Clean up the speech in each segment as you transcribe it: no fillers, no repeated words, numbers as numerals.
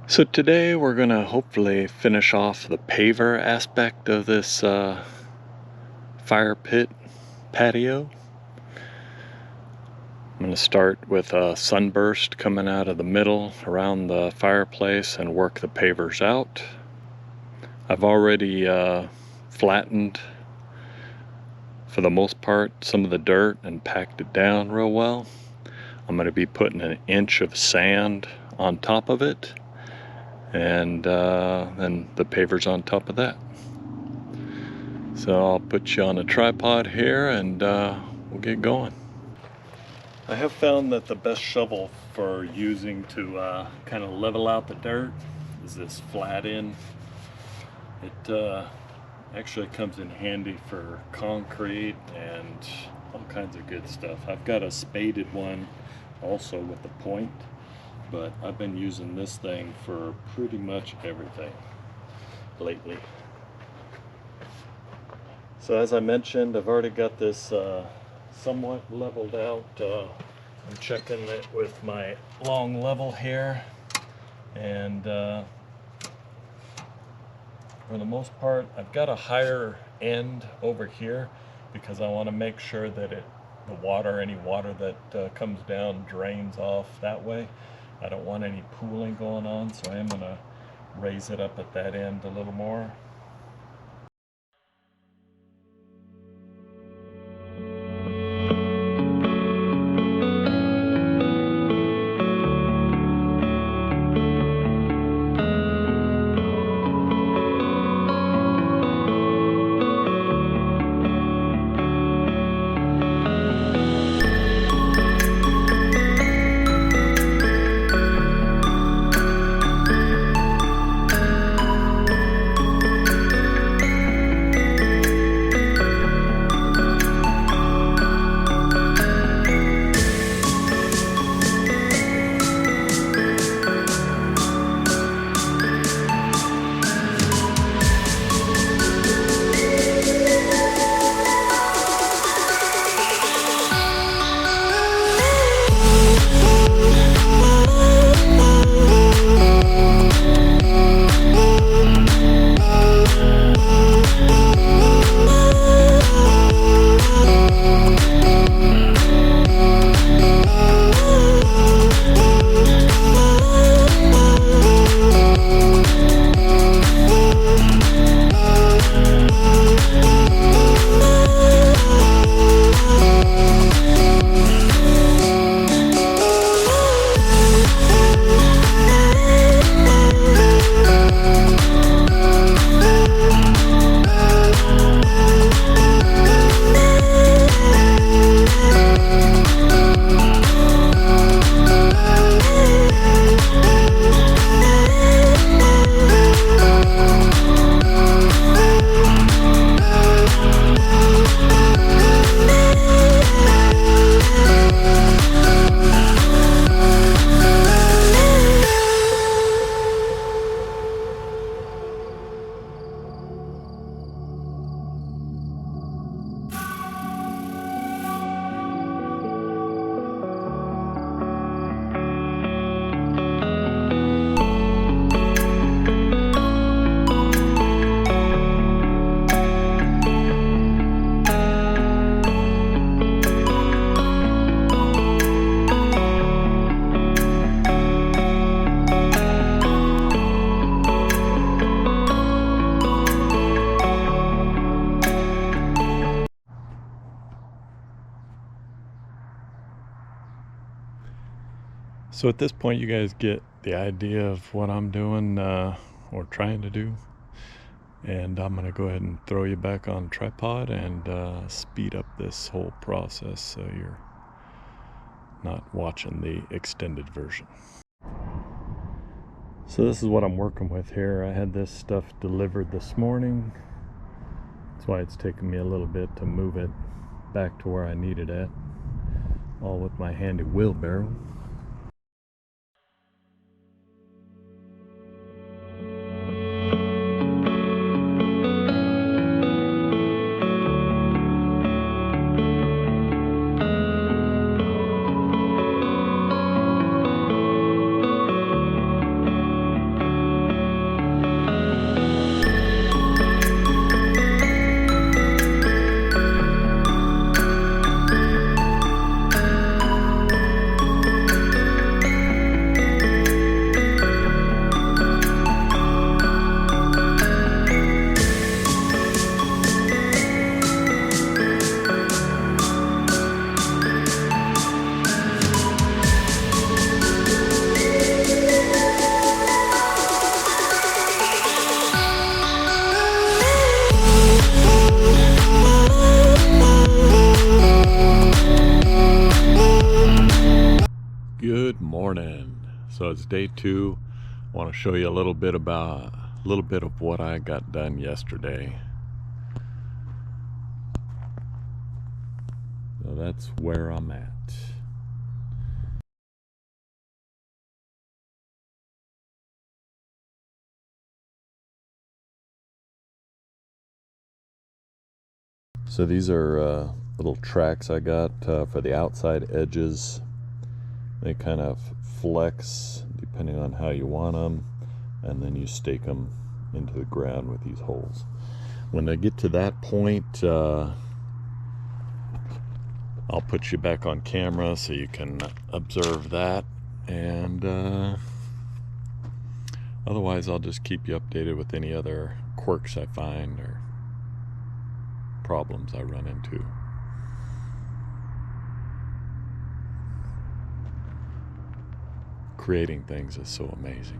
So today we're going to hopefully finish off the paver aspect of this fire pit patio. I'm going to start with a sunburst coming out of the middle around the fireplace and work the pavers out. I've already flattened, for the most part, some of the dirt and packed it down real well. I'm going to be putting an inch of sand on top of it, and then the pavers on top of that. So I'll put you on a tripod here and we'll get going. I have found that the best shovel for using to kind of level out the dirt is this flat end. It actually comes in handy for concrete and all kinds of good stuff. I've got a spaded one also with the point, but I've been using this thing for pretty much everything lately. So as I mentioned, I've already got this somewhat leveled out. I'm checking it with my long level here, and for the most part I've got a higher end over here because I want to make sure that any water that comes down drains off that way. I don't want any pooling going on, so I am going to raise it up at that end a little more. So at this point you guys get the idea of what I'm doing or trying to do, and I'm gonna go ahead and throw you back on tripod and speed up this whole process so you're not watching the extended version. So this is what I'm working with here. I had this stuff delivered this morning. That's why it's taken me a little bit to move it back to where I need it at, all with my handy wheelbarrow. Good morning. So it's day 2. I want to show you a little bit of what I got done yesterday. So that's where I'm at. So these are little tracks I got for the outside edges. They kind of flex depending on how you want them, and then you stake them into the ground with these holes. When they get to that point, I'll put you back on camera so you can observe that, and otherwise I'll just keep you updated with any other quirks I find or problems I run into. Creating things is so amazing.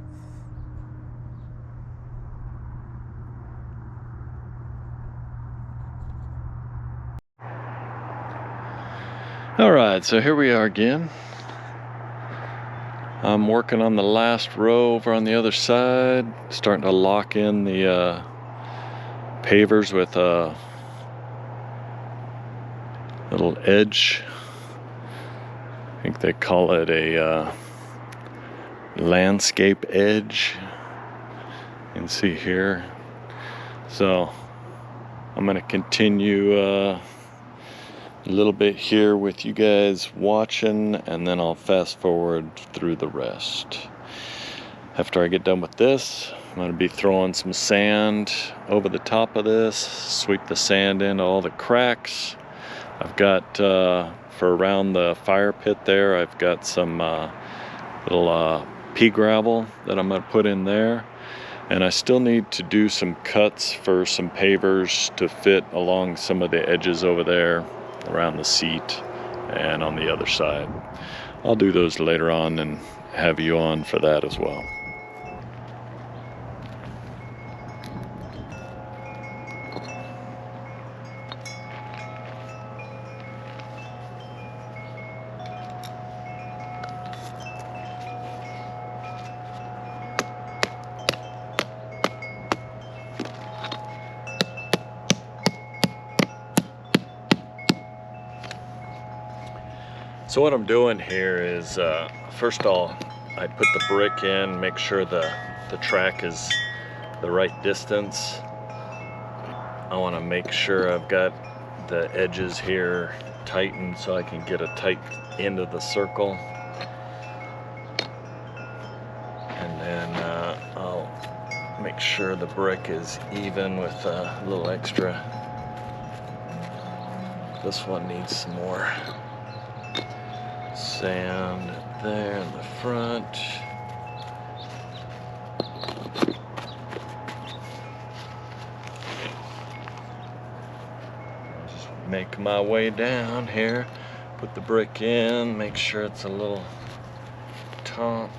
Alright, so here we are again. I'm working on the last row over on the other side, starting to lock in the pavers with a little edge. I think they call it a landscape edge. You can see here. So I'm going to continue a little bit here with you guys watching, and then I'll fast forward through the rest. After I get done with this, I'm going to be throwing some sand over the top of this, sweep the sand into all the cracks. I've got for around the fire pit there, I've got some little pea gravel that I'm going to put in there, and I still need to do some cuts for some pavers to fit along some of the edges over there around the seat and on the other side. I'll do those later on and have you on for that as well. So what I'm doing here is, first I put the brick in, make sure the track is the right distance. I want to make sure I've got the edges here tightened so I can get a tight end of the circle. And then I'll make sure the brick is even with a little extra. This one needs some more sand there in the front. I'll just make my way down here, put the brick in, make sure it's a little taut.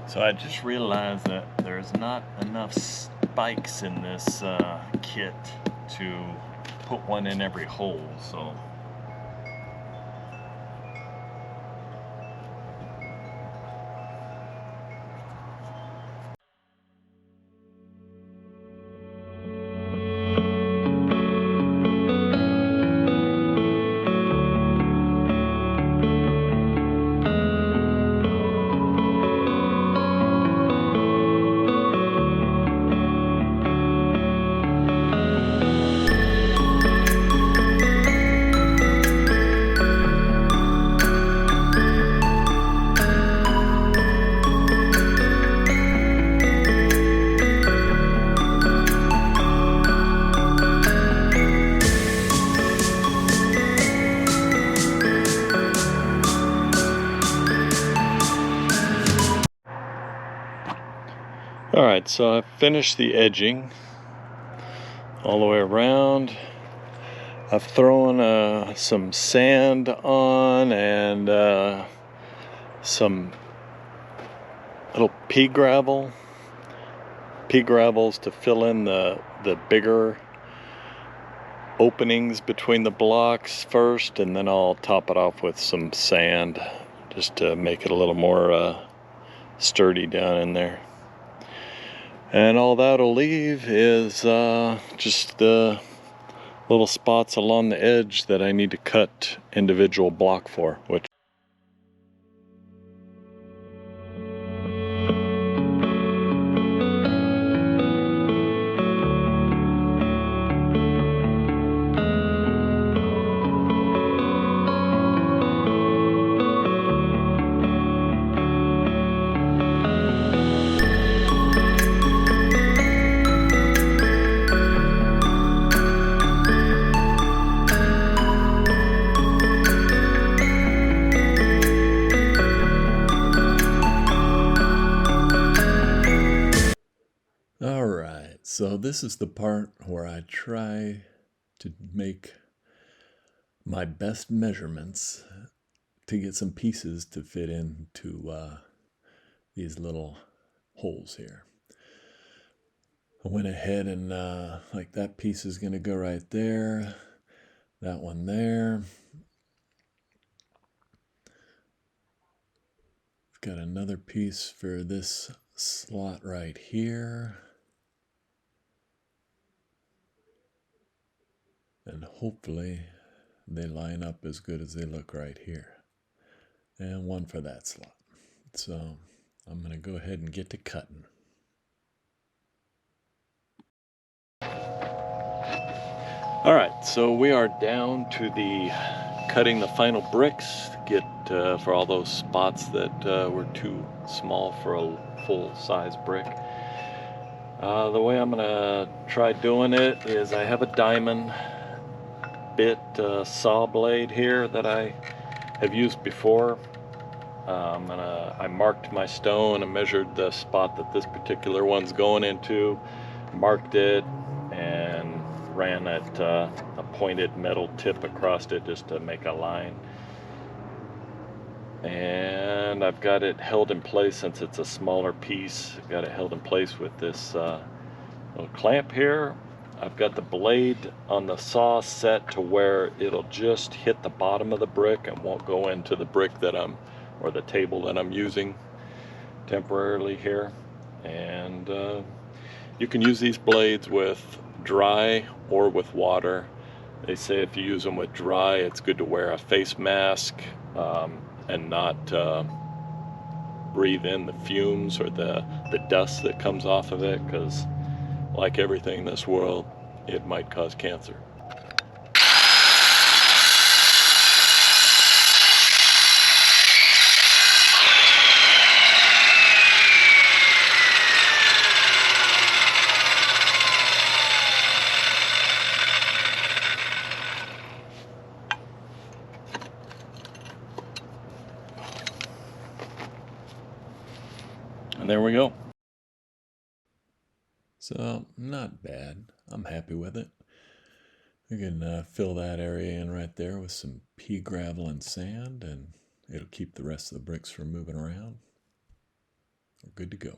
So I just realized that there's not enough spikes in this kit to put one in every hole, so Alright, so I've finished the edging all the way around. I've thrown some sand on and some little pea gravel's to fill in the bigger openings between the blocks first, and then I'll top it off with some sand just to make it a little more sturdy down in there. And all that'll leave is just little spots along the edge that I need to cut individual block for, which Alright, so this is the part where I try to make my best measurements to get some pieces to fit into these little holes here. I went ahead and like that piece is going to go right there, that one there. I've got another piece for this slot right here. And hopefully they line up as good as they look right here. And one for that slot. So I'm going to go ahead and get to cutting. Alright, so we are down to the cutting the final bricks to get for all those spots that were too small for a full-size brick. The way I'm gonna try doing it is I have a diamond bit saw blade here that I have used before. I marked my stone and measured the spot that this particular one's going into, marked it, and ran a pointed metal tip across it just to make a line. And I've got it held in place since it's a smaller piece. I've got it held in place with this little clamp here. I've got the blade on the saw set to where it'll just hit the bottom of the brick and won't go into the brick that or the table that I'm using temporarily here. And you can use these blades with dry or with water. They say if you use them with dry, it's good to wear a face mask and not breathe in the fumes or the dust that comes off of it, because like everything in this world, it might cause cancer. And there we go. So not bad. I'm happy with it. We can fill that area in right there with some pea gravel and sand, and it'll keep the rest of the bricks from moving around. We're good to go.